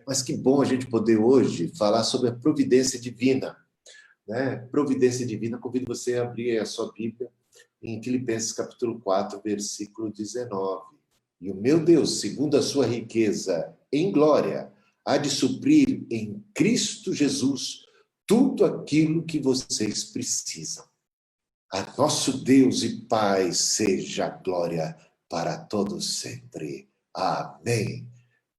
Mas que bom a gente poder hoje falar sobre a providência divina, né? Providência divina, convido você a abrir a sua Bíblia em Filipenses capítulo 4, versículo 19. E o meu Deus, segundo a sua riqueza em glória, há de suprir em Cristo Jesus tudo aquilo que vocês precisam. A nosso Deus e Pai seja a glória para todos sempre. Amém.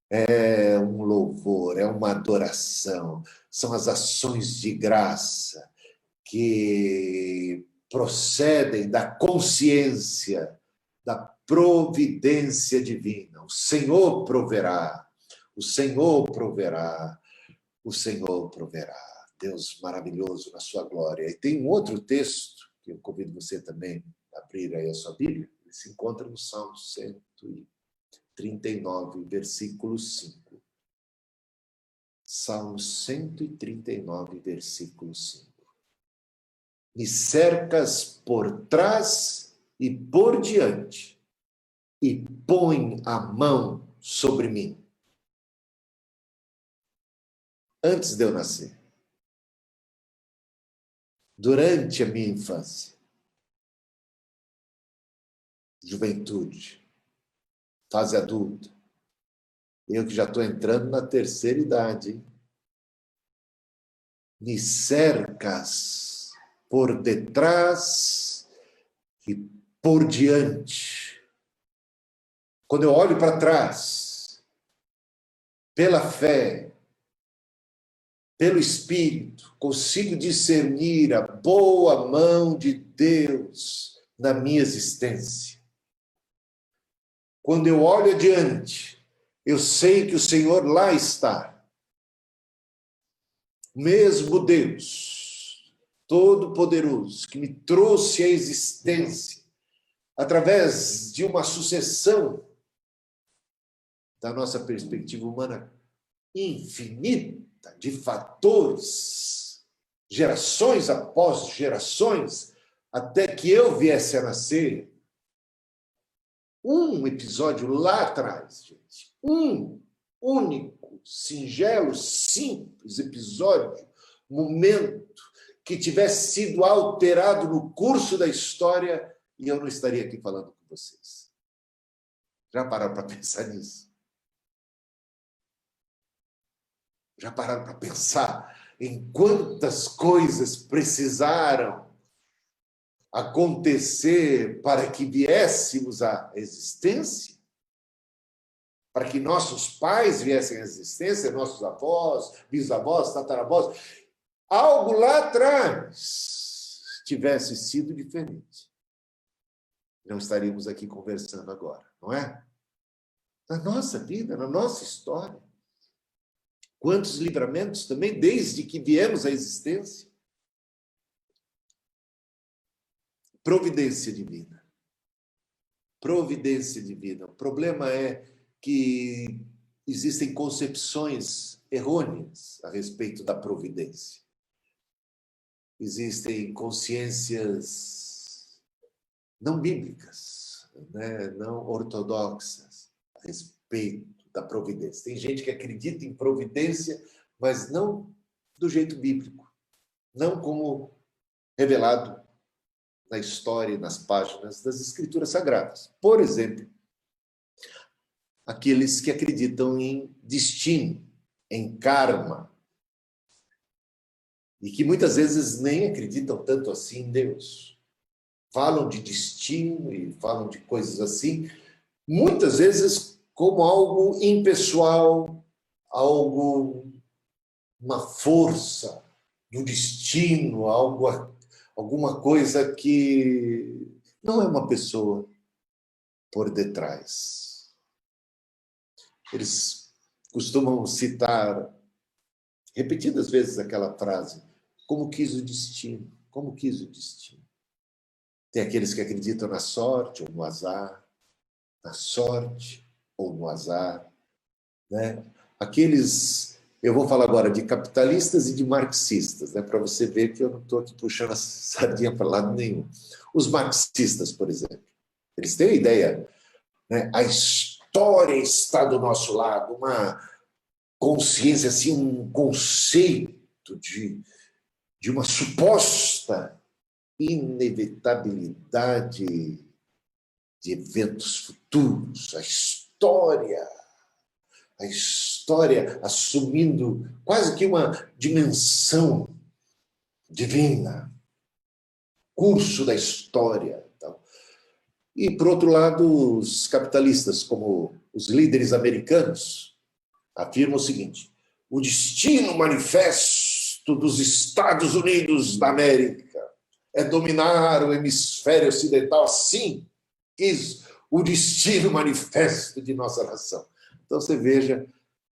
É um louvor, é uma adoração, são as ações de graça que procedem da consciência, da providência divina. O Senhor proverá, o Senhor proverá, o Senhor proverá. Deus maravilhoso na sua glória. E tem um outro texto que eu convido você também a abrir aí a sua Bíblia, ele se encontra no Salmo 139, versículo 5. Salmo 139, versículo 5. Me cercas por trás e por diante, e põe a mão sobre mim. Antes de eu nascer, durante a minha infância, juventude, fase adulta, eu que já estou entrando na terceira idade, hein? Me cercas por detrás e por diante. Quando eu olho para trás, pela fé, pelo Espírito, consigo discernir a boa mão de Deus na minha existência. Quando eu olho adiante, eu sei que o Senhor lá está. Mesmo Deus, Todo-Poderoso, que me trouxe à existência através de uma sucessão da nossa perspectiva humana infinita de fatores, gerações após gerações, até que eu viesse a nascer. Um episódio lá atrás, gente, um único, singelo, simples episódio, momento que tivesse sido alterado no curso da história e eu não estaria aqui falando com vocês. Já pararam para pensar nisso? Já pararam para pensar em quantas coisas precisaram acontecer para que viéssemos à existência? Para que nossos pais viessem à existência, nossos avós, bisavós, tataravós, algo lá atrás tivesse sido diferente. Não estaríamos aqui conversando agora, não é? Na nossa vida, na nossa história. Quantos livramentos também, desde que viemos à existência. Providência divina. Providência divina. O problema é que existem concepções errôneas a respeito da providência. Existem consciências não bíblicas, né? Não ortodoxas a respeito da providência. Tem gente que acredita em providência, mas não do jeito bíblico, não como revelado na história e nas páginas das Escrituras Sagradas. Por exemplo, aqueles que acreditam em destino, em karma, e que muitas vezes nem acreditam tanto assim em Deus. Falam de destino e falam de coisas assim, muitas vezes como algo impessoal, algo, uma força do destino, alguma coisa que não é uma pessoa por detrás. Eles costumam citar repetidas vezes aquela frase, como quis o destino, como quis o destino. Tem aqueles que acreditam na sorte ou no azar, na sorte ou no azar, né? Aqueles, eu vou falar agora de capitalistas e de marxistas, né? Para você ver que eu não estou aqui puxando a sardinha para lado nenhum. Os marxistas, por exemplo, eles têm a ideia, né? A história está do nosso lado, consciência, assim, um conceito de uma suposta inevitabilidade de eventos futuros, a história assumindo quase que uma dimensão divina, curso da história. Então. E, por outro lado, os capitalistas, como os líderes americanos, afirmam o seguinte: o destino manifesto dos Estados Unidos da América é dominar o hemisfério ocidental, assim quis o destino manifesto de nossa nação. Então, você veja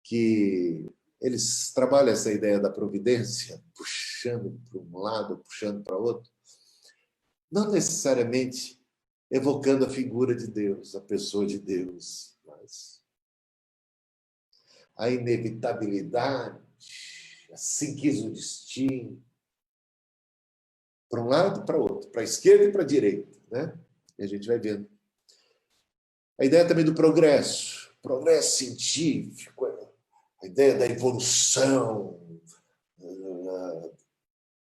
que eles trabalham essa ideia da providência, puxando para um lado, puxando para outro, não necessariamente evocando a figura de Deus, a pessoa de Deus, mas a inevitabilidade, assim quis o destino, para um lado e para outro, para a esquerda e para a direita, né? E a gente vai vendo. A ideia também do progresso científico, a ideia da evolução.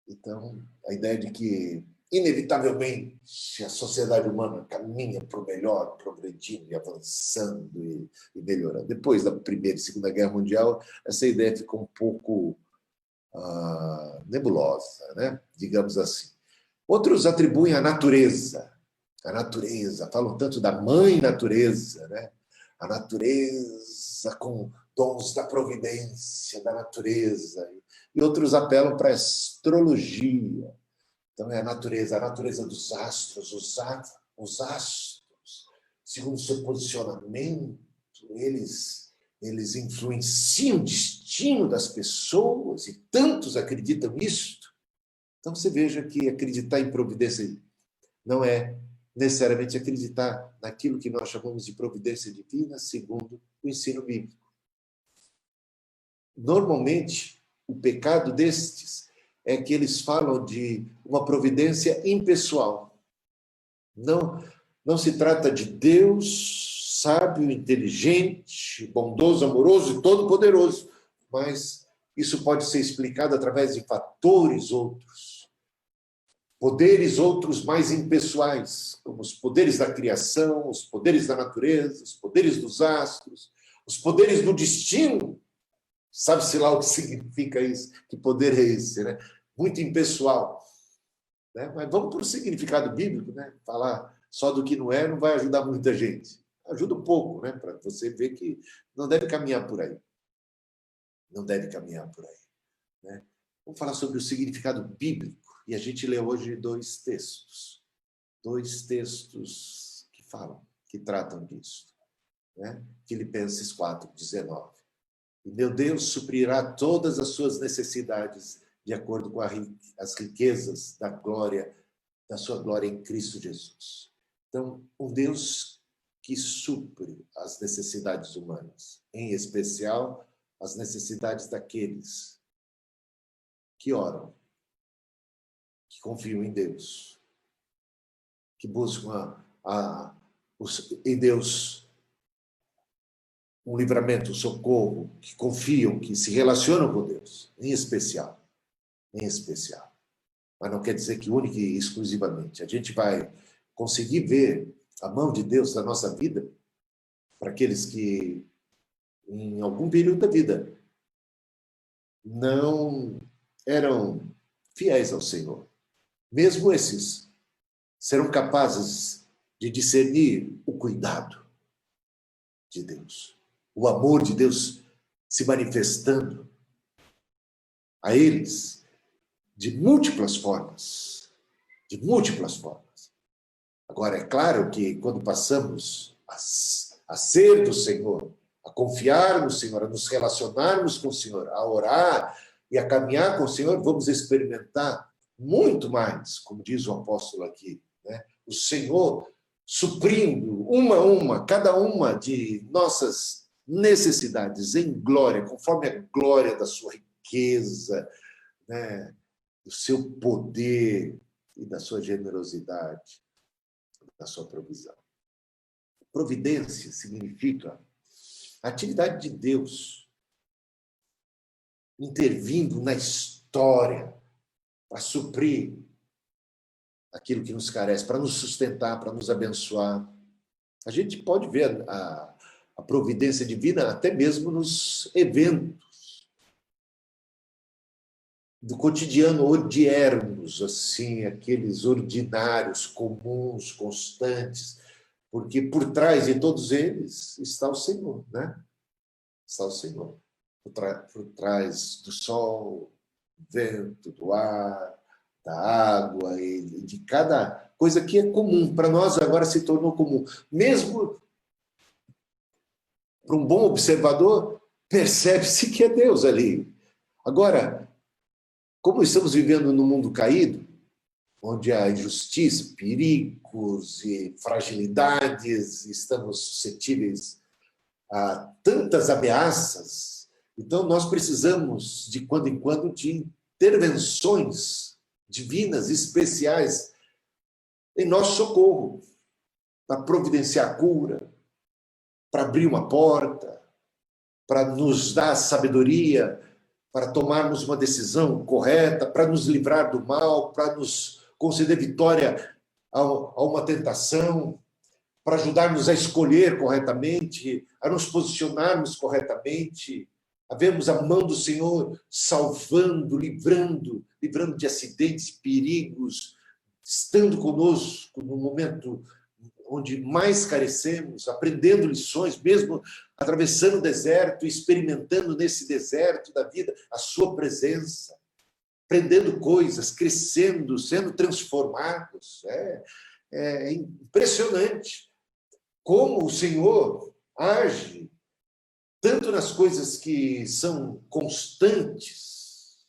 Então, a ideia de que, inevitavelmente, a sociedade humana caminha para o melhor, progredindo e avançando e melhorando. Depois da Primeira e Segunda Guerra Mundial, essa ideia ficou um pouco nebulosa, né? Digamos assim. Outros atribuem a natureza, falam tanto da mãe natureza, né? A natureza com dons da providência, da natureza. E outros apelam para a astrologia. Então, é a natureza dos astros, os astros, segundo o seu posicionamento, eles influenciam o destino das pessoas, e tantos acreditam nisto. Então, você veja que acreditar em providência não é necessariamente acreditar naquilo que nós chamamos de providência divina, segundo o ensino bíblico. Normalmente, o pecado destes é que eles falam de uma providência impessoal. Não se trata de Deus sábio, inteligente, bondoso, amoroso e todo-poderoso, mas isso pode ser explicado através de fatores outros. Poderes outros mais impessoais, como os poderes da criação, os poderes da natureza, os poderes dos astros, os poderes do destino. Sabe-se lá o que significa isso? Que poder é esse, né? Muito impessoal. Né? Mas vamos para o significado bíblico, né? Falar só do que não é não vai ajudar muita gente. Ajuda um pouco, né? Para você ver que não deve caminhar por aí. Não deve caminhar por aí. Né? Vamos falar sobre o significado bíblico. E a gente lê hoje dois textos que falam, que tratam disso. Né? Filipenses 4:19. E meu Deus suprirá todas as suas necessidades de acordo com as riquezas da sua glória em Cristo Jesus. Então, um Deus que supre as necessidades humanas, em especial as necessidades daqueles que oram, que confiam em Deus, que buscam em Deus um livramento, um socorro, que confiam, que se relacionam com Deus, em especial. Mas não quer dizer que única e exclusivamente. A gente vai conseguir ver a mão de Deus na nossa vida para aqueles que, em algum período da vida, não eram fiéis ao Senhor. Mesmo esses serão capazes de discernir o cuidado de Deus, o amor de Deus se manifestando a eles de múltiplas formas. Agora, é claro que quando passamos a ser do Senhor, a confiar no Senhor, a nos relacionarmos com o Senhor, a orar e a caminhar com o Senhor, vamos experimentar muito mais, como diz o apóstolo aqui, né? O Senhor suprindo uma a uma, cada uma de nossas necessidades em glória, conforme a glória da sua riqueza, né? Do seu poder e da sua generosidade, da sua provisão. Providência significa a atividade de Deus intervindo na história para suprir aquilo que nos carece, para nos sustentar, para nos abençoar. A gente pode ver a providência divina até mesmo nos eventos do cotidiano odiernos, assim, aqueles ordinários, comuns, constantes, porque por trás de todos eles está o Senhor, né? Está o Senhor. Por trás do sol, do vento, do ar, da água e de cada coisa que é comum. Para nós agora se tornou comum. Mesmo para um bom observador, percebe-se que é Deus ali. Agora, como estamos vivendo num mundo caído, onde há injustiça, perigos e fragilidades, estamos suscetíveis a tantas ameaças, então nós precisamos, de quando em quando, de intervenções divinas, especiais, em nosso socorro, para providenciar a cura, para abrir uma porta, para nos dar sabedoria, para tomarmos uma decisão correta, para nos livrar do mal, para nos conceder vitória a uma tentação, para ajudar-nos a escolher corretamente, a nos posicionarmos corretamente, a vermos a mão do Senhor salvando, livrando de acidentes, perigos, estando conosco no momento onde mais carecemos, aprendendo lições, mesmo atravessando o deserto, experimentando nesse deserto da vida a sua presença, aprendendo coisas, crescendo, sendo transformados. É impressionante como o Senhor age, tanto nas coisas que são constantes,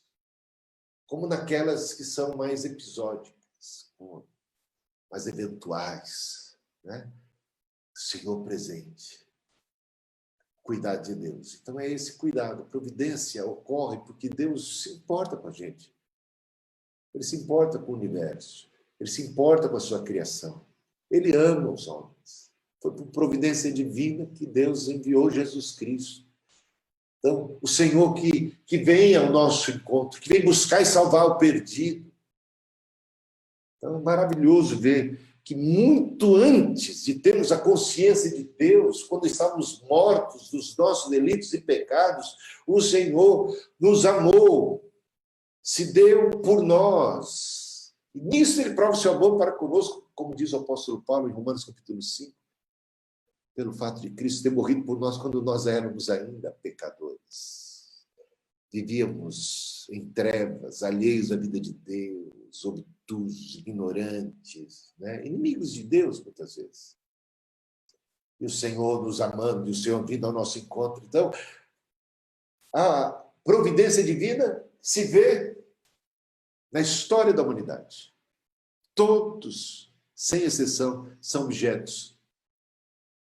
como naquelas que são mais episódicas, mais eventuais, né? O Senhor presente. Cuidado de Deus. Então é esse cuidado. A providência ocorre porque Deus se importa com a gente. Ele se importa com o universo. Ele se importa com a sua criação. Ele ama os homens. Foi por providência divina que Deus enviou Jesus Cristo. Então, o Senhor que vem ao nosso encontro, que vem buscar e salvar o perdido. Então, é maravilhoso ver que muito antes de termos a consciência de Deus, quando estávamos mortos dos nossos delitos e pecados, o Senhor nos amou, se deu por nós. E nisso ele prova o seu amor para conosco, como diz o apóstolo Paulo em Romanos capítulo 5, pelo fato de Cristo ter morrido por nós quando nós éramos ainda pecadores. Vivíamos em trevas, alheios à vida de Deus, obtusos, ignorantes, né? Inimigos de Deus, muitas vezes. E o Senhor nos amando, e o Senhor vindo ao nosso encontro. Então, a providência divina se vê na história da humanidade. Todos, sem exceção, são objetos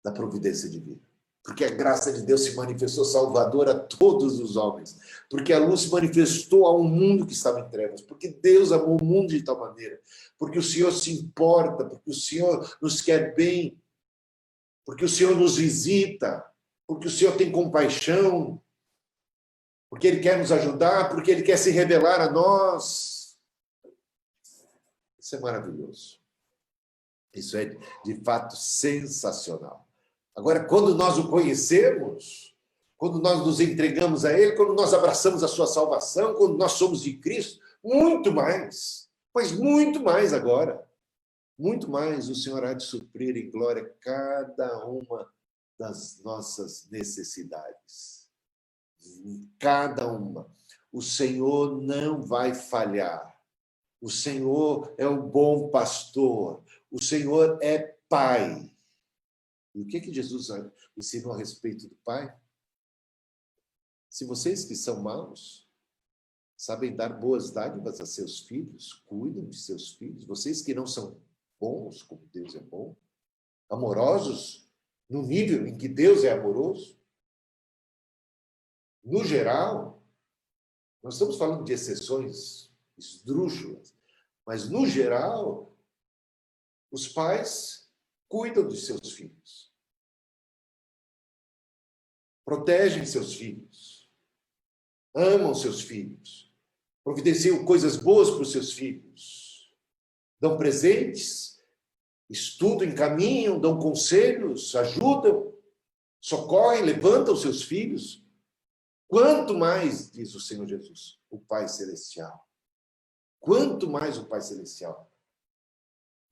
da providência divina. Porque a graça de Deus se manifestou salvadora a todos os homens. Porque a luz se manifestou a um mundo que estava em trevas. Porque Deus amou o mundo de tal maneira. Porque o Senhor se importa. Porque o Senhor nos quer bem. Porque o Senhor nos visita. Porque o Senhor tem compaixão. Porque Ele quer nos ajudar. Porque Ele quer se revelar a nós. Isso é maravilhoso. Isso é, de fato, sensacional. Agora, quando nós o conhecemos, quando nós nos entregamos a Ele, quando nós abraçamos a sua salvação, quando nós somos de Cristo, muito mais, mas muito mais agora, muito mais o Senhor há de suprir em glória cada uma das nossas necessidades. Cada uma. O Senhor não vai falhar. O Senhor é o bom pastor. O Senhor é Pai. E o que Jesus ensinou a respeito do Pai? Se vocês que são maus sabem dar boas dádivas a seus filhos, cuidam de seus filhos, vocês que não são bons, como Deus é bom, amorosos, no nível em que Deus é amoroso, no geral, nós estamos falando de exceções esdrúxulas, mas no geral, os pais cuidam de seus filhos. Protegem seus filhos. amam seus filhos, providenciam coisas boas para os seus filhos, dão presentes, estudam, encaminham, dão conselhos, ajudam, socorrem, levantam seus filhos. Quanto mais, diz o Senhor Jesus, o Pai Celestial. Quanto mais o Pai Celestial.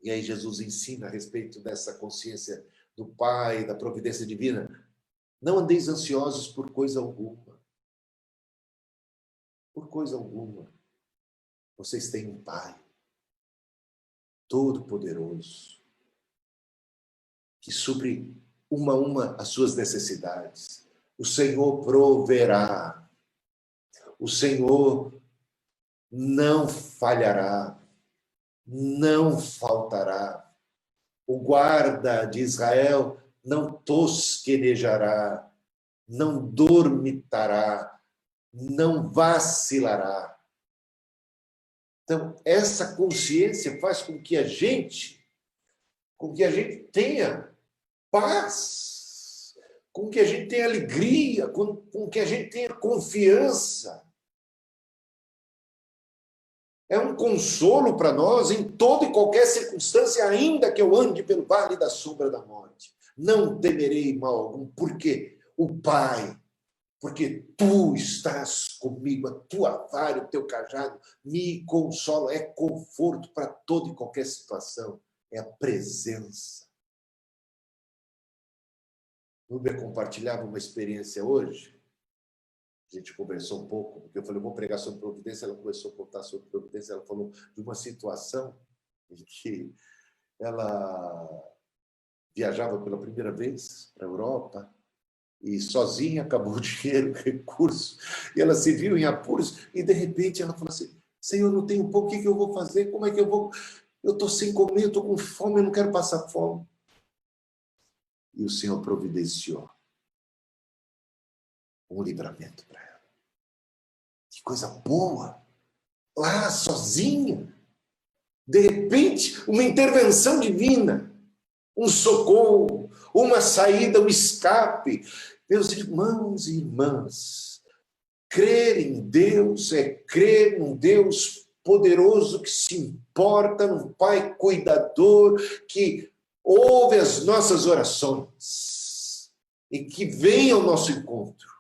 E aí Jesus ensina a respeito dessa consciência do Pai, da providência divina. Não andeis ansiosos por coisa alguma. Por coisa alguma. Vocês têm um Pai todo-poderoso que supre uma a uma as suas necessidades. O Senhor proverá. O Senhor não falhará. Não faltará. O guarda de Israel não tosquenejará, não dormitará, não vacilará. Então, essa consciência faz com que a gente tenha paz, com que a gente tenha alegria, com que a gente tenha confiança. É um consolo para nós em toda e qualquer circunstância, ainda que eu ande pelo vale da sombra da morte. Não temerei mal algum, porque o Pai, porque tu estás comigo, a tua vara, o teu cajado me consola, é conforto para toda e qualquer situação, é a presença. Núbia compartilhava uma experiência hoje. A gente conversou um pouco, porque eu falei, eu vou pregar sobre providência, ela começou a contar sobre providência, ela falou de uma situação em que ela viajava pela primeira vez para a Europa e sozinha acabou o dinheiro, o recurso, e ela se viu em apuros e, de repente, ela falou assim, Senhor, não tenho pouco, o que eu vou fazer? Como é que eu vou? Eu estou sem comer, eu estou com fome, eu não quero passar fome. E o Senhor providenciou um livramento para ela. Que coisa boa! Lá, sozinha, de repente, uma intervenção divina, um socorro, uma saída, um escape. Meus irmãos e irmãs, crer em Deus é crer num Deus poderoso que se importa, num Pai cuidador, que ouve as nossas orações e que vem ao nosso encontro.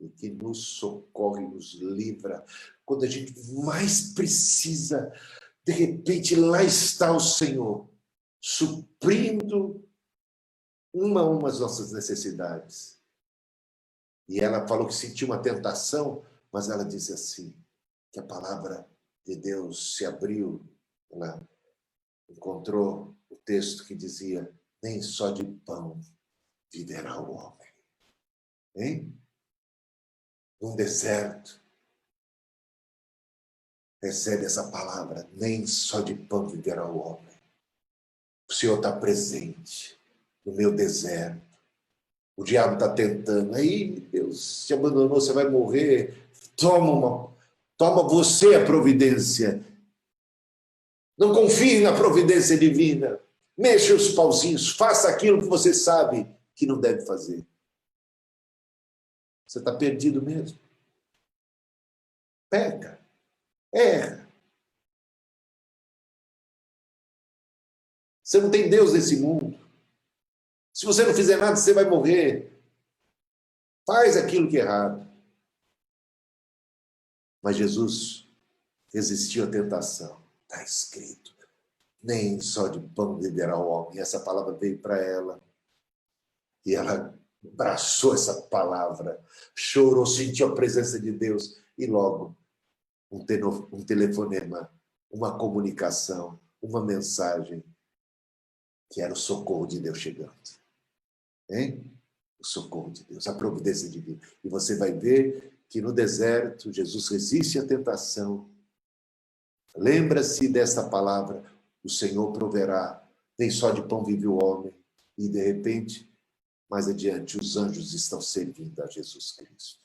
E que nos socorre, nos livra. Quando a gente mais precisa, de repente lá está o Senhor, suprindo uma a uma as nossas necessidades. E ela falou que sentiu uma tentação, mas ela disse assim, que a palavra de Deus se abriu, ela encontrou o texto que dizia, nem só de pão viverá o homem. Hein? Num deserto, recebe essa palavra, nem só de pão viverá o homem. O Senhor está presente no meu deserto. O diabo está tentando. Aí, Deus te abandonou, você vai morrer. Toma você a providência. Não confie na providência divina. Mexa os pauzinhos, faça aquilo que você sabe que não deve fazer. Você está perdido mesmo. Peca. Erra. Você não tem Deus nesse mundo. Se você não fizer nada, você vai morrer. Faz aquilo que é errado. Mas Jesus resistiu à tentação. Está escrito. Nem só de pão viverá o homem. E essa palavra veio para ela. E ela abraçou essa palavra. Chorou, sentiu a presença de Deus. E logo, um telefonema, uma comunicação, uma mensagem, que era o socorro de Deus chegando. Hein? O socorro de Deus, a providência divina. E você vai ver que no deserto, Jesus resiste à tentação. Lembra-se desta palavra, o Senhor proverá, nem só de pão vive o homem. E, de repente, mais adiante, os anjos estão servindo a Jesus Cristo.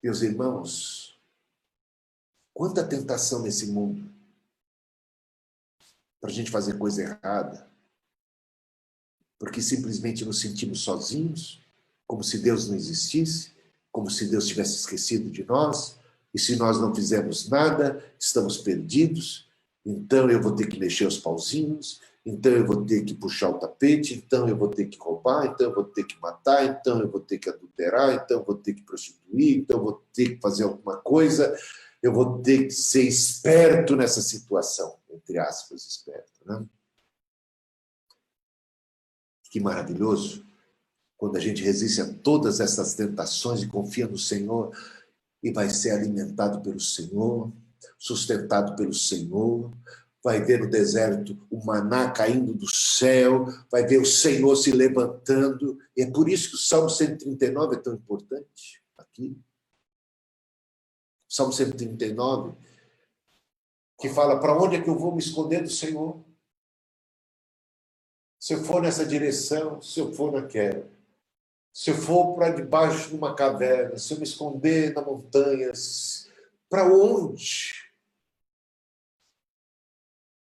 Meus irmãos, quanta tentação nesse mundo para a gente fazer coisa errada, porque simplesmente nos sentimos sozinhos, como se Deus não existisse, como se Deus tivesse esquecido de nós, e se nós não fizermos nada, estamos perdidos, então eu vou ter que mexer os pauzinhos, então eu vou ter que puxar o tapete, então eu vou ter que roubar, então eu vou ter que matar, então eu vou ter que adulterar, então eu vou ter que prostituir, então eu vou ter que fazer alguma coisa, eu vou ter que ser esperto nessa situação, entre aspas, esperto, né? Que maravilhoso, quando a gente resiste a todas essas tentações e confia no Senhor, e vai ser alimentado pelo Senhor, sustentado pelo Senhor, vai ver no deserto o maná caindo do céu, vai ver o Senhor se levantando, e é por isso que o Salmo 139 é tão importante aqui. O Salmo 139, que fala, para onde é que eu vou me esconder do Senhor? Se eu for nessa direção, se eu for naquela, se eu for para debaixo de uma caverna, se eu me esconder na montanha, para onde?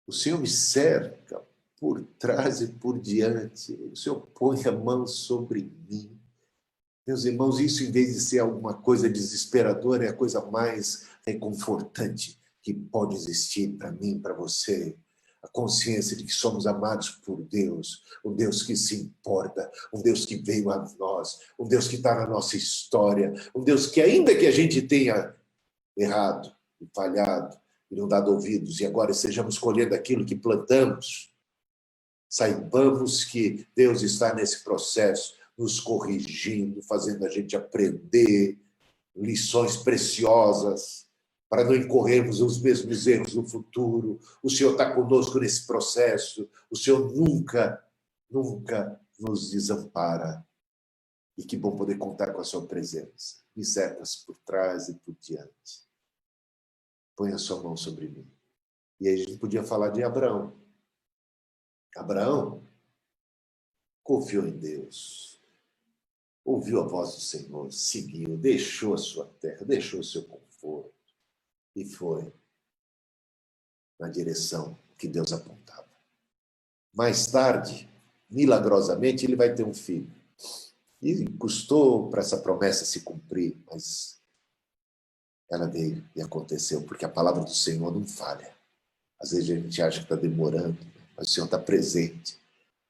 O Senhor me cerca por trás e por diante. O Senhor põe a mão sobre mim. Meus irmãos, isso em vez de ser alguma coisa desesperadora, é a coisa mais reconfortante que pode existir para mim, para você. A consciência de que somos amados por Deus, um Deus que se importa, um Deus que veio a nós, um Deus que está na nossa história, um Deus que, ainda que a gente tenha errado e falhado, e não dado ouvidos, e agora estejamos colhendo aquilo que plantamos, saibamos que Deus está nesse processo, nos corrigindo, fazendo a gente aprender lições preciosas, para não incorrermos os mesmos erros no futuro. O Senhor está conosco nesse processo, o Senhor nunca, nunca nos desampara. E que bom poder contar com a sua presença. Me cercas por trás e por diante. Põe a sua mão sobre mim. E aí a gente podia falar de Abraão. Abraão confiou em Deus, ouviu a voz do Senhor, seguiu, deixou a sua terra, deixou o seu conforto e foi na direção que Deus apontava. Mais tarde, milagrosamente, ele vai ter um filho. E custou para essa promessa se cumprir, mas ela veio e aconteceu, porque a palavra do Senhor não falha. Às vezes a gente acha que está demorando, mas o Senhor está presente.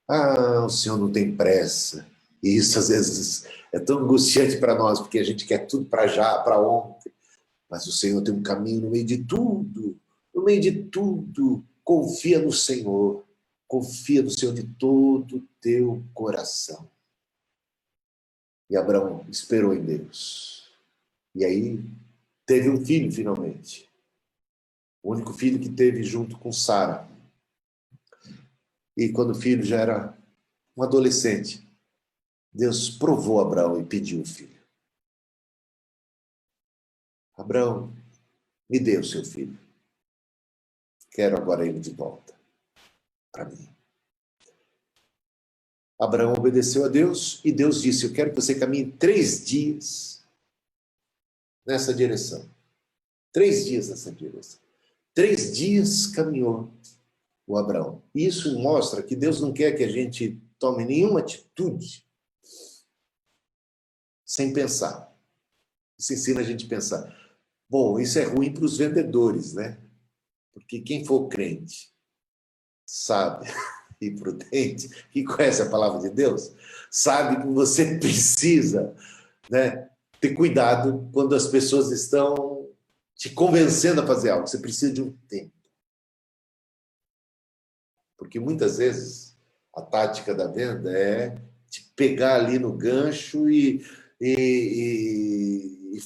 Ah, o Senhor não tem pressa. E isso, às vezes, é tão angustiante para nós, porque a gente quer tudo para já, para ontem. Mas o Senhor tem um caminho no meio de tudo. No meio de tudo, confia no Senhor. Confia no Senhor de todo o teu coração. E Abraão esperou em Deus. E aí, teve um filho, finalmente. O único filho que teve junto com Sara. E quando o filho já era um adolescente, Deus provou Abraão e pediu o filho. Abraão, me dê o seu filho. Quero agora ele de volta para mim. Abraão obedeceu a Deus e Deus disse, eu quero que você caminhe 3 dias nessa direção. 3 dias nessa direção. 3 dias caminhou o Abraão. Isso mostra que Deus não quer que a gente tome nenhuma atitude sem pensar. Isso ensina a gente a pensar. Bom, isso é ruim para os vendedores, né? Porque quem for crente, sabe, e prudente, que conhece a palavra de Deus, sabe que você precisa, né, ter cuidado quando as pessoas estão te convencendo a fazer algo. Você precisa de um tempo. Porque muitas vezes a tática da venda é te pegar ali no gancho e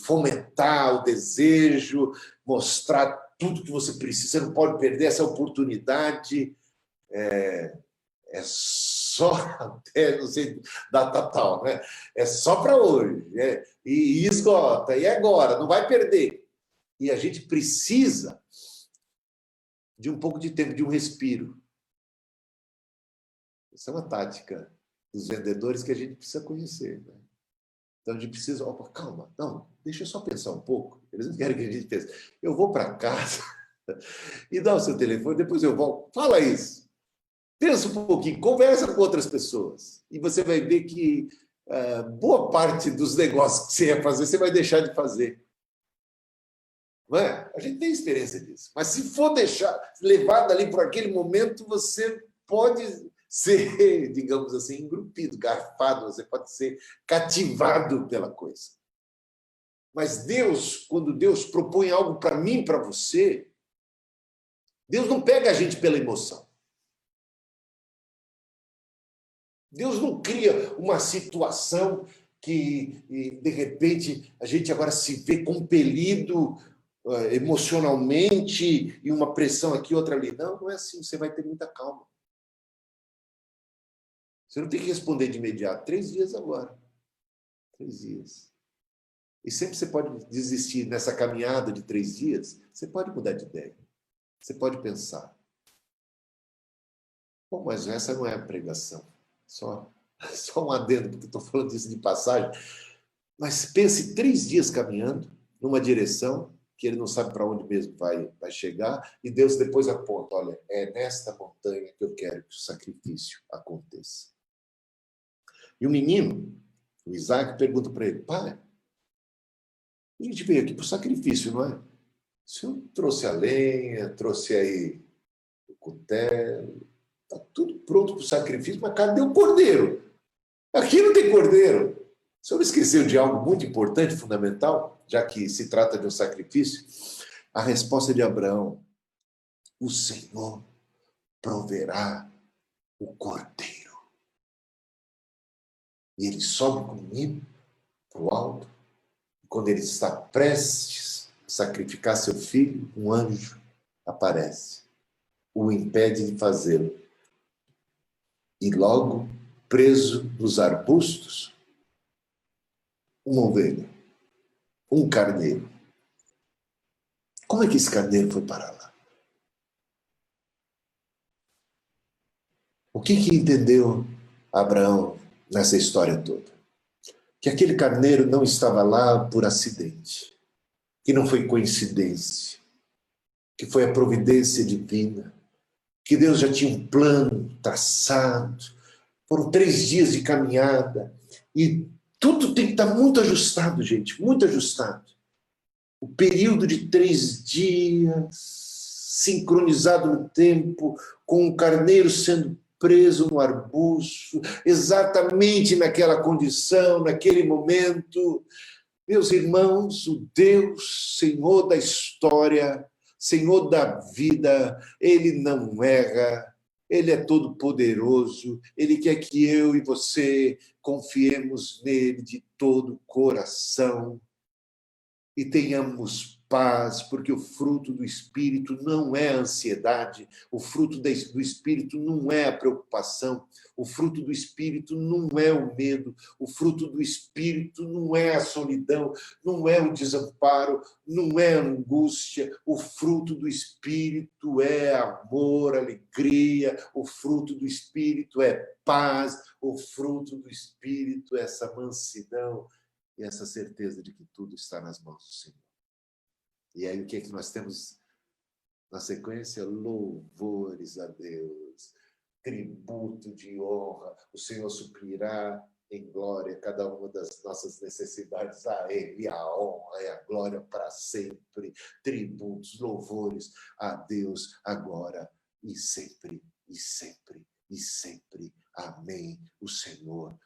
fomentar o desejo, mostrar tudo que você precisa. Você não pode perder essa oportunidade. É só até, não sei, data tal, né? É só para hoje. E esgota. E agora, não vai perder. E a gente precisa de um pouco de tempo, de um respiro. Essa é uma tática dos vendedores que a gente precisa conhecer, né? Então a gente precisa, opa, calma, não, deixa eu só pensar um pouco. Eles não querem que a gente pense. Eu vou para casa e dá o seu telefone, depois eu volto. Fala isso. Pensa um pouquinho, conversa com outras pessoas. E você vai ver que boa parte dos negócios que você ia fazer, você vai deixar de fazer. Não é? A gente tem experiência disso. Mas se for levado ali por aquele momento, você pode ser, digamos assim, engrupido, garfado, você pode ser cativado pela coisa. Mas Deus, quando Deus propõe algo para mim, para você, Deus não pega a gente pela emoção. Deus não cria uma situação que, de repente, a gente agora se vê compelido emocionalmente e uma pressão aqui, outra ali. Não, não é assim. Você vai ter muita calma. Você não tem que responder de imediato. 3 dias agora. 3 dias. E sempre você pode desistir nessa caminhada de 3 dias. Você pode mudar de ideia. Você pode pensar. Bom, mas essa não é a pregação. Só um adendo, porque estou falando disso de passagem. Mas pense 3 dias caminhando numa direção que ele não sabe para onde mesmo vai chegar, e Deus depois aponta, olha, é nesta montanha que eu quero que o sacrifício aconteça. E o menino, o Isaac, pergunta para ele, pai, a gente veio aqui para o sacrifício, não é? O senhor trouxe a lenha, trouxe aí o cutelo, está tudo pronto para o sacrifício, mas cadê o cordeiro? Aqui não tem cordeiro. O senhor esqueceu de algo muito importante, fundamental, já que se trata de um sacrifício? A resposta de Abraão, o Senhor proverá o cordeiro. E ele sobe com o menino para o alto. E quando ele está prestes a sacrificar seu filho, um anjo aparece, o impede de fazê-lo. E logo, preso nos arbustos, uma ovelha, um carneiro. Como é que esse carneiro foi parar lá? O que entendeu Abraão nessa história toda? Que aquele carneiro não estava lá por acidente, que não foi coincidência, que foi a providência divina, que Deus já tinha um plano traçado. Foram 3 dias de caminhada e tudo tem que estar muito ajustado, gente, muito ajustado. O período de 3 dias, sincronizado no tempo, com o carneiro sendo preso no arbusto, exatamente naquela condição, naquele momento. Meus irmãos, o Deus, Senhor da história, Senhor da vida, Ele não erra, Ele é todo poderoso, Ele quer que eu e você confiemos nele de todo o coração e tenhamos paz, porque o fruto do Espírito não é a ansiedade, o fruto do Espírito não é a preocupação, o fruto do Espírito não é o medo, o fruto do Espírito não é a solidão, não é o desamparo, não é a angústia, o fruto do Espírito é amor, alegria, o fruto do Espírito é paz, o fruto do Espírito é essa mansidão, e essa certeza de que tudo está nas mãos do Senhor. E aí o que é que nós temos na sequência? Louvores a Deus, tributo de honra, o Senhor suprirá em glória cada uma das nossas necessidades a Ele, a honra e a glória para sempre, tributos, louvores a Deus agora e sempre, e sempre, e sempre. Amém. O Senhor,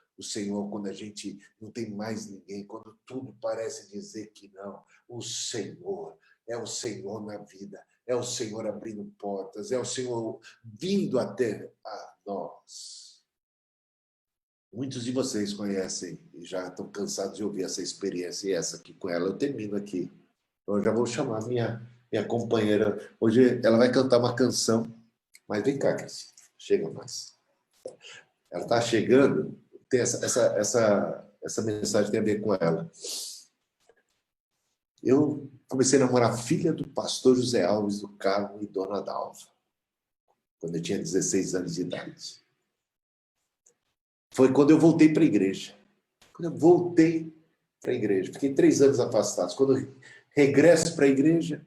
quando a gente não tem mais ninguém, quando tudo parece dizer que não, o Senhor é o Senhor na vida, é o Senhor abrindo portas, é o Senhor vindo até a nós. Muitos de vocês conhecem e já estão cansados de ouvir essa experiência, e essa aqui com ela eu termino aqui. Eu já vou chamar minha companheira. Hoje ela vai cantar uma canção, mas vem cá, Cris, chega mais. Ela está chegando. Tem essa mensagem tem a ver com ela. Eu comecei a namorar a filha do pastor José Alves do Carmo e Dona Dalva, quando eu tinha 16 anos de idade. Foi quando eu voltei para a igreja. Quando eu voltei para a igreja, fiquei 3 anos afastado. Quando eu regresso para a igreja,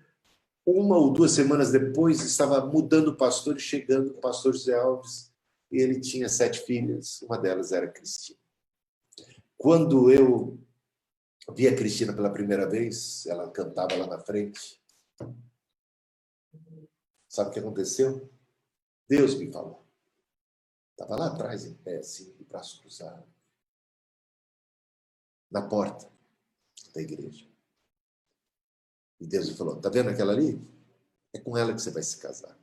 1 ou 2 semanas depois, estava mudando o pastor e chegando o pastor José Alves, e ele tinha 7 filhas, uma delas era Cristina. Quando eu vi a Cristina pela primeira vez, ela cantava lá na frente. Sabe o que aconteceu? Deus me falou. Estava lá atrás, em pé, assim, de braço cruzado, na porta da igreja. E Deus me falou, tá vendo aquela ali? É com ela que você vai se casar.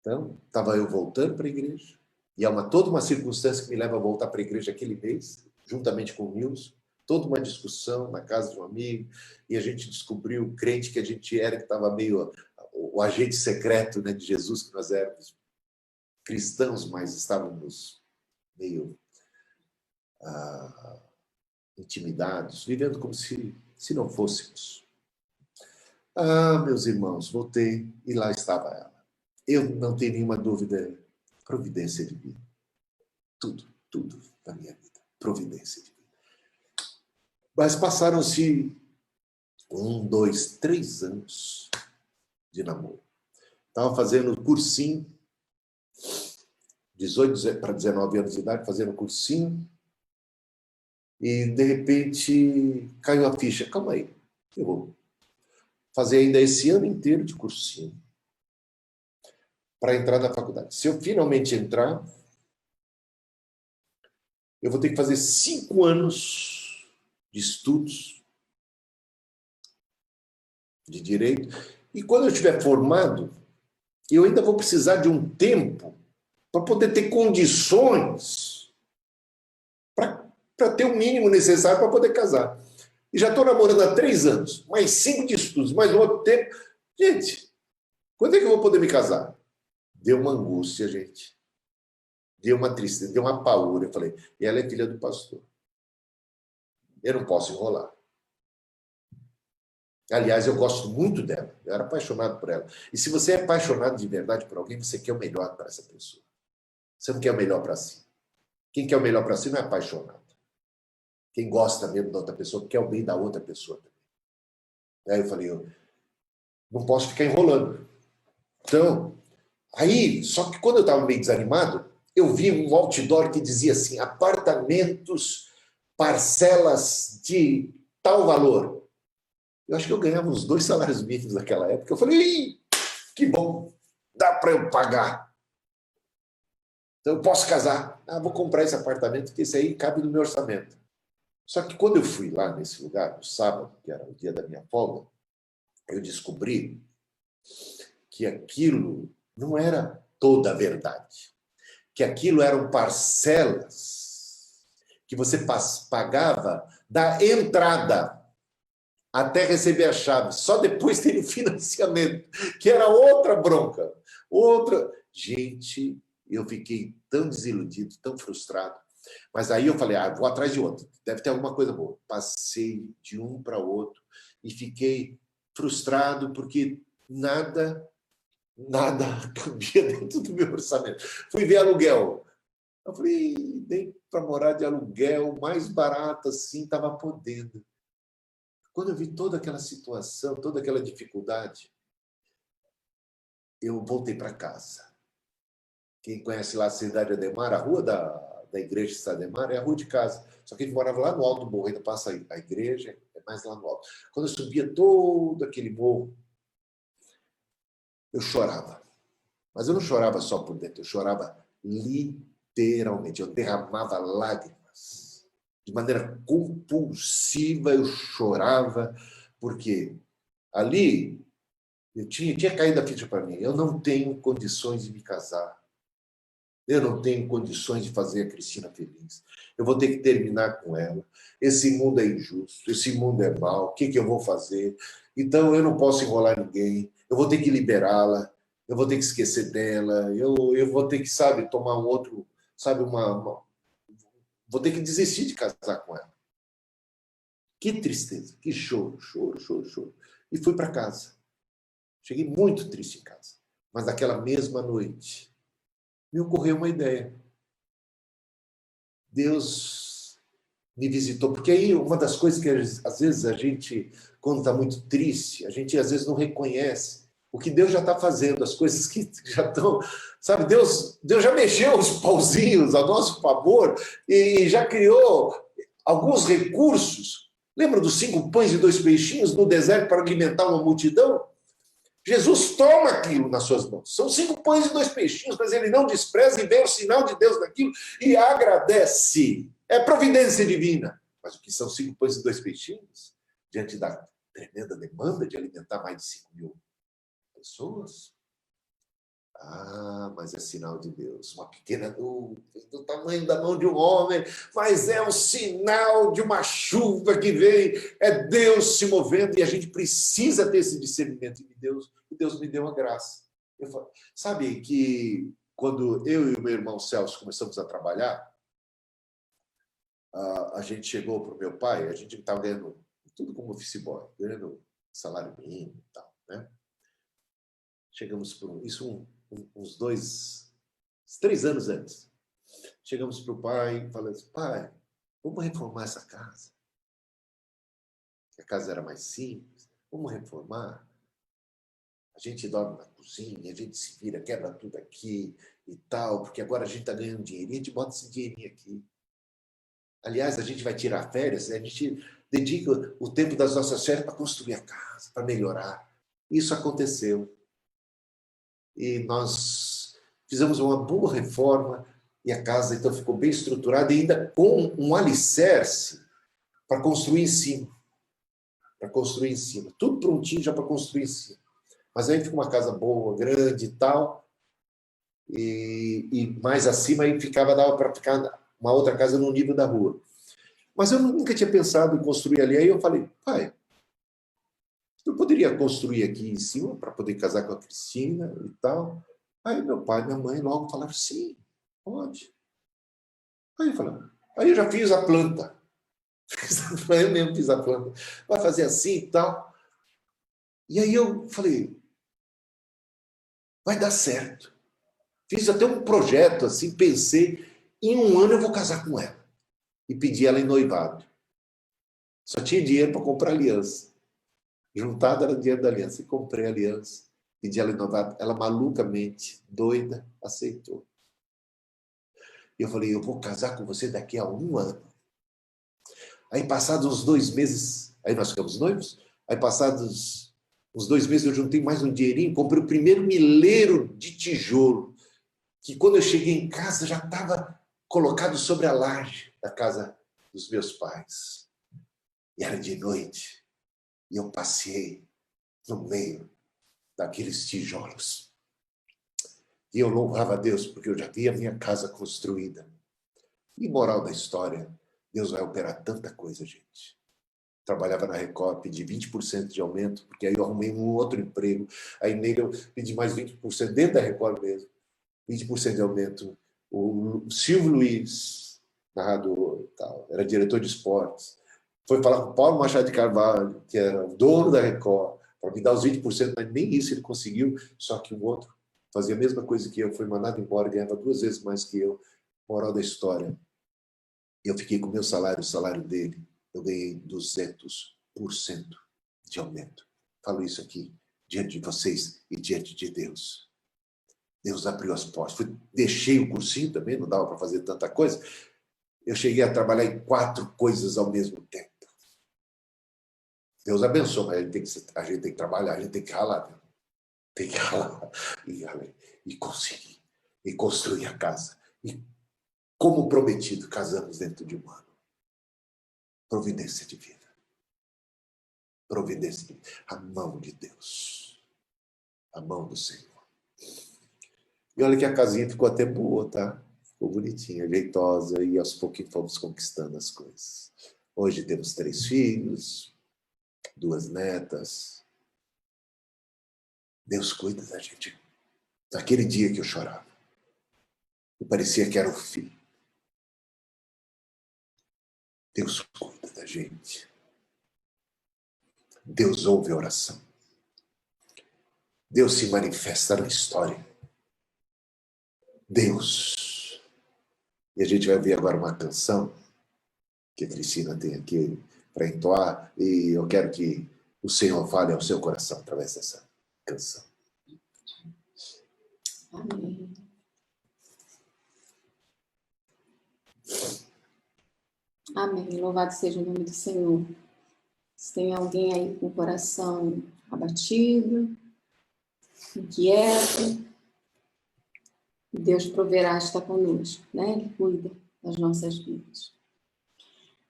Então, estava eu voltando para a igreja, e é toda uma circunstância que me leva a voltar para a igreja aquele mês, juntamente com o Nilson, toda uma discussão na casa de um amigo, e a gente descobriu o crente que a gente era, que estava meio o agente secreto, né, de Jesus, que nós éramos cristãos, mas estávamos meio intimidados, vivendo como se não fôssemos. Meus irmãos, voltei e lá estava ela. Eu não tenho nenhuma dúvida, providência divina. Tudo na minha vida, providência divina. Mas passaram-se 1, 2, 3 anos de namoro. Estava fazendo cursinho, 18 para 19 anos de idade, fazendo cursinho, e de repente caiu a ficha. Calma aí, eu vou fazer ainda esse ano inteiro de cursinho para entrar na faculdade. Se eu finalmente entrar, eu vou ter que fazer 5 anos de estudos de direito, e quando eu estiver formado, eu ainda vou precisar de um tempo para poder ter condições para ter o mínimo necessário para poder casar. E já estou namorando há 3 anos, mais 5 de estudos, mais um outro tempo. Gente, quando é que eu vou poder me casar? Deu uma angústia, gente. Deu uma tristeza, deu uma paura. Eu falei, e ela é filha do pastor. Eu não posso enrolar. Aliás, eu gosto muito dela. Eu era apaixonado por ela. E se você é apaixonado de verdade por alguém, você quer o melhor para essa pessoa. Você não quer o melhor para si. Quem quer o melhor para si não é apaixonado. Quem gosta mesmo da outra pessoa quer o bem da outra pessoa também. Aí eu falei, eu não posso ficar enrolando. Então, aí, só que quando eu estava meio desanimado, eu vi um outdoor que dizia assim, apartamentos, parcelas de tal valor. Eu acho que eu ganhava uns 2 salários mínimos naquela época. Eu falei, que bom, dá para eu pagar. Então eu posso casar. Vou comprar esse apartamento, porque esse aí cabe no meu orçamento. Só que quando eu fui lá nesse lugar, no sábado, que era o dia da minha folga, eu descobri que aquilo não era toda a verdade. Que aquilo eram parcelas que você pagava da entrada até receber a chave. Só depois tem o financiamento, que era outra bronca. Outra. Gente, eu fiquei tão desiludido, tão frustrado. Mas aí eu falei, vou atrás de outro. Deve ter alguma coisa boa. Passei de um para outro e fiquei frustrado porque nada cabia dentro do meu orçamento. Fui ver aluguel. Eu falei, nem para morar de aluguel, mais barato assim, estava podendo. Quando eu vi toda aquela situação, toda aquela dificuldade, eu voltei para casa. Quem conhece lá a cidade de Ademar, a rua da igreja de Ademar, é a rua de casa. Só que ele morava lá no alto do morro, ainda passa a igreja, é mais lá no alto. Quando eu subia todo aquele morro, eu chorava. Mas eu não chorava só por dentro, eu chorava literalmente. Eu derramava lágrimas. De maneira compulsiva, eu chorava, porque ali eu tinha caído a ficha para mim. Eu não tenho condições de me casar. Eu não tenho condições de fazer a Cristina feliz. Eu vou ter que terminar com ela. Esse mundo é injusto, esse mundo é mau. O que eu vou fazer? Então, eu não posso enrolar ninguém. Eu vou ter que liberá-la. Eu vou ter que esquecer dela. Eu vou ter que, sabe, tomar um outro... Sabe, vou ter que desistir de casar com ela. Que tristeza, que choro. E fui para casa. Cheguei muito triste em casa. Mas naquela mesma noite, me ocorreu uma ideia. Deus me visitou, porque aí uma das coisas que às vezes a gente, quando está muito triste, a gente às vezes não reconhece o que Deus já está fazendo, as coisas que já estão... Sabe, Deus já mexeu os pauzinhos a nosso favor e já criou alguns recursos. Lembra dos 5 pães e 2 peixinhos no deserto para alimentar uma multidão? Jesus toma aquilo nas suas mãos. São 5 pães e 2 peixinhos, mas ele não despreza e vê o sinal de Deus naquilo e agradece. É providência divina. Mas o que são 5 pães e 2 peixinhos? Diante da tremenda demanda de alimentar mais de 5.000 pessoas? Ah, mas é sinal de Deus. Uma pequena nuvem do tamanho da mão de um homem, mas é um sinal de uma chuva que vem. É Deus se movendo e a gente precisa ter esse discernimento de Deus. E Deus me deu a graça. Sabe que quando eu e o meu irmão Celso começamos a trabalhar, a gente chegou para o meu pai, a gente estava ganhando tudo como office boy, ganhando salário mínimo e tal, né? Chegamos por isso uns 3 anos antes. Chegamos para o pai e falamos: pai, vamos reformar essa casa. A casa era mais simples, vamos reformar. A gente dorme na cozinha, a gente se vira, quebra tudo aqui e tal, porque agora a gente está ganhando dinheirinho, a gente bota esse dinheirinho aqui. Aliás, a gente vai tirar férias, a gente dedica o tempo das nossas férias para construir a casa, para melhorar. Isso aconteceu. E nós fizemos uma boa reforma e a casa então ficou bem estruturada e ainda com um alicerce para construir em cima. Para construir em cima. Tudo prontinho já para construir em cima. Mas aí fica uma casa boa, grande e tal. E mais acima aí dava para ficar uma outra casa no nível da rua. Mas eu nunca tinha pensado em construir ali. Aí eu falei: pai, eu poderia construir aqui em cima para poder casar com a Cristina e tal. Aí meu pai e minha mãe logo falaram: sim, pode. Aí eu já fiz a planta. Eu mesmo fiz a planta. Vai fazer assim e tal. E aí eu falei: vai dar certo. Fiz até um projeto assim, pensei, em 1 ano eu vou casar com ela. E pedi ela em noivado. Só tinha dinheiro para comprar aliança. Juntado era o dinheiro da aliança. E comprei a aliança. Pedi ela em noivado. Ela malucamente, doida, aceitou. E eu falei: eu vou casar com você daqui a 1 ano. Aí passados uns 2 meses, aí nós ficamos noivos. Aí passados uns 2 meses eu juntei mais um dinheirinho, comprei o primeiro milheiro de tijolo, que quando eu cheguei em casa já estava colocado sobre a laje da casa dos meus pais. E era de noite. E eu passei no meio daqueles tijolos. E eu louvava a Deus, porque eu já via a minha casa construída. E moral da história, Deus vai operar tanta coisa, gente. Trabalhava na Record, pedi 20% de aumento, porque aí eu arrumei um outro emprego. Aí nele eu pedi mais 20%, dentro da Record mesmo. 20% de aumento. O Silvio Luiz, narrador e tal, era diretor de esportes. Foi falar com o Paulo Machado de Carvalho, que era o dono da Record, para me dar os 20%, mas nem isso ele conseguiu, só que o outro fazia a mesma coisa que eu, foi mandado embora, ganhava 2 vezes mais que eu. Moral da história. Eu fiquei com o meu salário, o salário dele, eu ganhei 200% de aumento. Falo isso aqui diante de vocês e diante de Deus. Deus abriu as portas. Deixei o cursinho também, não dava para fazer tanta coisa. Eu cheguei a trabalhar em 4 coisas ao mesmo tempo. Deus abençoe, mas a gente tem que trabalhar, a gente tem que ralar. Né? Tem que ralar. E conseguir. E construir a casa. E, como prometido, casamos dentro de 1 ano. Providência divina. Providência divina. A mão de Deus. A mão do Senhor. E olha que a casinha ficou até boa, tá? Ficou bonitinha, jeitosa, e aos pouquinhos fomos conquistando as coisas. Hoje temos 3 filhos, 2 netas. Deus cuida da gente. Naquele dia que eu chorava, me parecia que era o fim. Deus cuida da gente. Deus ouve a oração. Deus se manifesta na história. Deus. E a gente vai ver agora uma canção que a Cristina tem aqui para entoar, e eu quero que o Senhor fale ao seu coração através dessa canção. Amém. Amém. Louvado seja o nome do Senhor. Se tem alguém aí com o coração abatido, inquieto, Deus proverá estar conosco, né? Ele cuida das nossas vidas.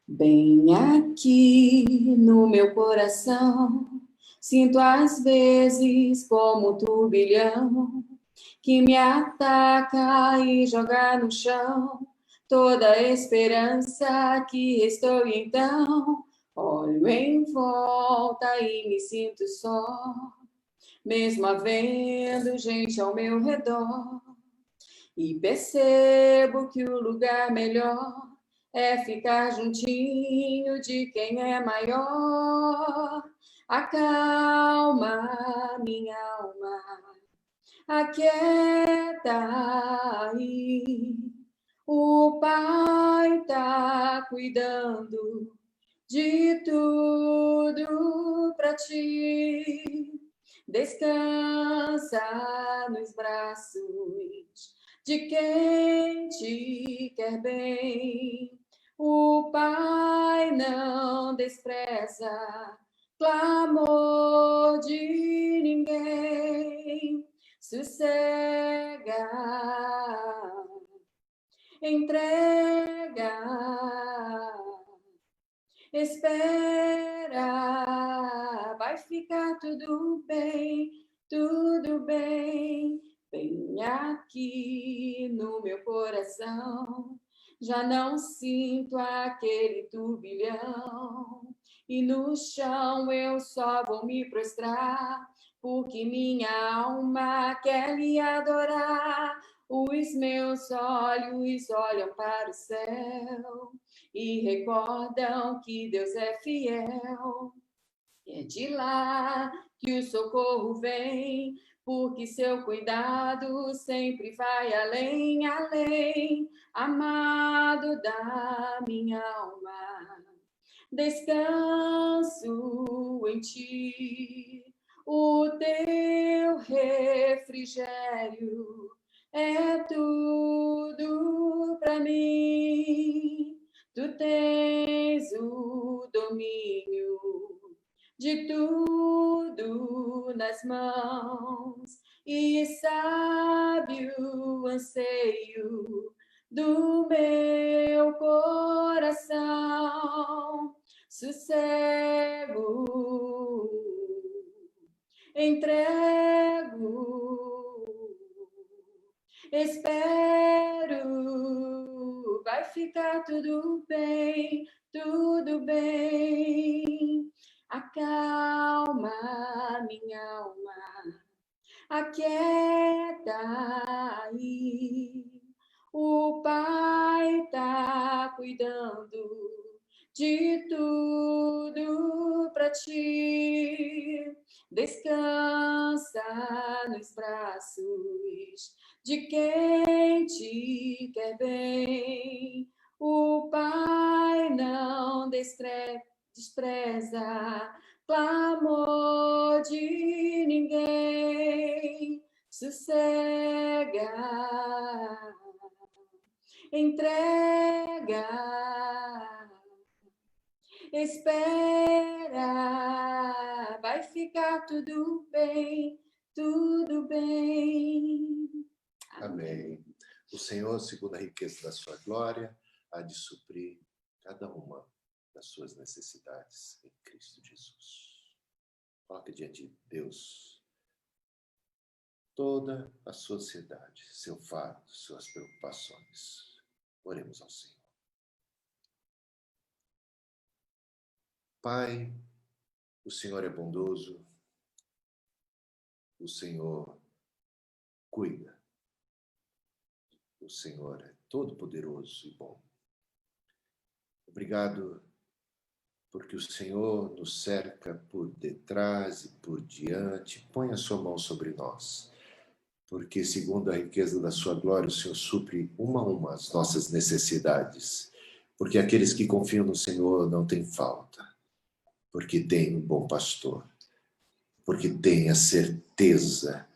Bem aqui no meu coração, sinto às vezes como um turbilhão que me ataca e joga no chão toda a esperança que restou. Então olho em volta e me sinto só, mesmo havendo gente ao meu redor, e percebo que o lugar melhor é ficar juntinho de quem é maior. Acalma minha alma, aquieta aí. O Pai tá cuidando de tudo pra ti. Descansa nos braços de quem te quer bem. O Pai não despreza clamor de ninguém. Sossega, entrega, espera, vai ficar tudo bem, tudo bem. Bem aqui no meu coração, já não sinto aquele turbilhão, e no chão eu só vou me prostrar, porque minha alma quer lhe adorar. Os meus olhos olham para o céu e recordam que Deus é fiel. É de lá que o socorro vem, porque seu cuidado sempre vai além, além. Amado da minha alma, descanso em ti. O teu refrigério é tudo para mim. Tu tens o domínio de tudo nas mãos, e sabe o anseio do meu coração. Sossego, entrego, espero, vai ficar tudo bem, tudo bem. Acalma minha alma, aquieta aí. O Pai tá cuidando de tudo pra ti. Descansa nos braços de quem te quer bem. O Pai não despreza clamor de ninguém. Sossega, entrega, espera, vai ficar tudo bem, tudo bem. Amém. O Senhor, segundo a riqueza da sua glória, há de suprir cada uma das suas necessidades em Cristo Jesus. Coloque diante de Deus toda a sua ansiedade, seu fardo, suas preocupações. Oremos ao Senhor. Pai, o Senhor é bondoso, o Senhor cuida, o Senhor é todo-poderoso e bom. Obrigado porque o Senhor nos cerca por detrás e por diante, põe a sua mão sobre nós, porque segundo a riqueza da sua glória, o Senhor supre uma a uma as nossas necessidades, porque aqueles que confiam no Senhor não têm falta, porque têm um bom pastor, porque têm a certeza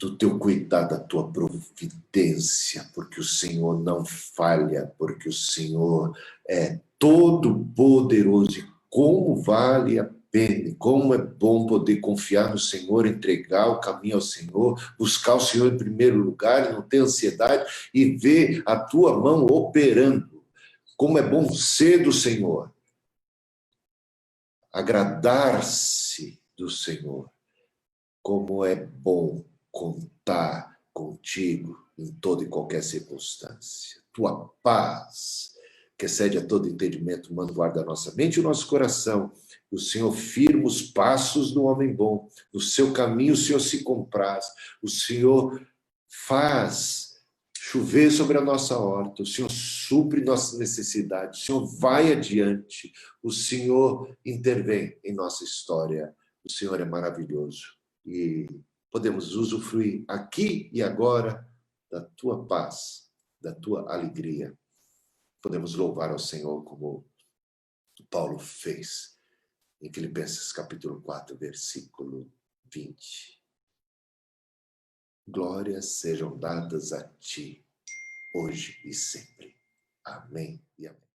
do teu cuidado, da tua providência, porque o Senhor não falha, porque o Senhor é todo poderoso. E como vale a pena, como é bom poder confiar no Senhor, entregar o caminho ao Senhor, buscar o Senhor em primeiro lugar, não ter ansiedade e ver a tua mão operando. Como é bom ser do Senhor, agradar-se do Senhor. Como é bom contar contigo em toda e qualquer circunstância. Tua paz, que excede a todo entendimento, manda guarda a nossa mente e o nosso coração. O Senhor firma os passos do homem bom. No seu caminho o Senhor se compraz. O Senhor faz chover sobre a nossa horta. O Senhor supre nossas necessidades. O Senhor vai adiante. O Senhor intervém em nossa história. O Senhor é maravilhoso. E podemos usufruir aqui e agora da tua paz, da tua alegria. Podemos louvar ao Senhor como Paulo fez em Filipenses capítulo 4, versículo 20. Glórias sejam dadas a ti, hoje e sempre. Amém e amém.